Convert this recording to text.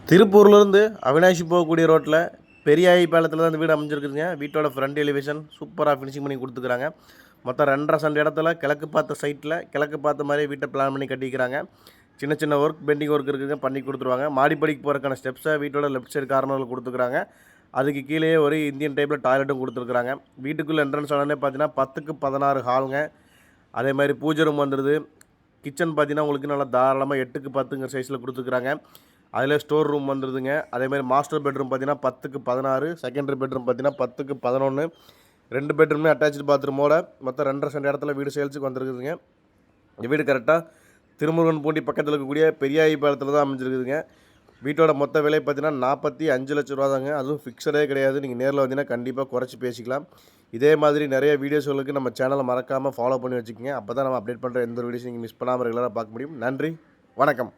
திருப்பூர்லேருந்து அவினாஷி போகக்கூடிய ரோட்டில் பெரியாயி பாலத்தில் தான் இந்த வீடு அமைஞ்சிருக்குதுங்க. வீட்டோட ஃப்ரண்ட் எலிவேஷன் சூப்பராக ஃபினிஷிங் பண்ணி கொடுத்துக்கிறாங்க. மொத்தம் 2.5 சென்ட் இடத்துல கிழக்கு பார்த்த சைட்டில் கிழக்கு பார்த்த மாதிரி வீட்டை பிளான் பண்ணி கட்டிக்கிறாங்க. சின்ன சின்ன ஒர்க் பெண்டிங் ஒர்க் இருக்குதுங்க, பண்ணி கொடுத்துருவாங்க. மாடிப்படிக்கு போகிறக்கான ஸ்டெப்ஸை வீட்டோட லெஃப்ட் சைடு கார்னரில் கொடுத்துக்கிறாங்க. அதுக்கு கீழே ஒரு இந்தியன் டைப்பில் டாய்லெட்டும் கொடுத்துருக்குறாங்க. வீட்டுக்குள்ளே என்ட்ரன்ஸ் உடனே பார்த்தீங்கன்னா 10க்கு 16 ஹாலுங்க. அதே மாதிரி பூஜை ரூம் வந்துடுது. கிச்சன் பார்த்தீங்கன்னா உங்களுக்கு நல்லா தாராளமாக 8க்கு 10ங்கிற சைஸில் கொடுத்துருக்குறாங்க. அதில் ஸ்டோர் ரூம் வந்துடுதுங்க. அதேமாதிரி மாஸ்டர் பெட்ரூம் பார்த்தீங்கன்னா 10க்கு 16, செகண்டரி பெட்ரூம் பார்த்தீங்கன்னா 10க்கு 11, 2 பெட்ரூமே அட்டாச்சு பாத்ரூமோட மொத்தம் 2.5 சென்ட் இடத்துல வீடு சேல்ஸுக்கு வந்துருக்குதுங்க. இந்த வீடு கரெக்டாக திருமுருகன் பூண்டி பக்கத்தில் இருக்கக்கூடிய பெரியாயி பாலத்தில் தான் அமைஞ்சிருக்குதுங்க. வீட்டோட மொத்த விலை பார்த்தீங்கன்னா 45 லட்ச ரூபா தாங்க. அதுவும் ஃபிக்ஸடே கிடையாது. நீங்கள் நேரில் வந்தீங்கன்னா கண்டிப்பாக குறைச்சி பேசிக்கலாம். இதே மாதிரி நிறைய வீடியோஸ்களுக்கு நம்ம சேனலை மறக்காமல் ஃபாலோ பண்ணி வச்சுக்கோங்க. அப்போ தான் நம்ம அப்டேட் பண்ணுற எந்த வீடியோஸும் நீங்கள் மிஸ் பண்ணாமல் ரெகுலராக பார்க்க முடியும். நன்றி, வணக்கம்.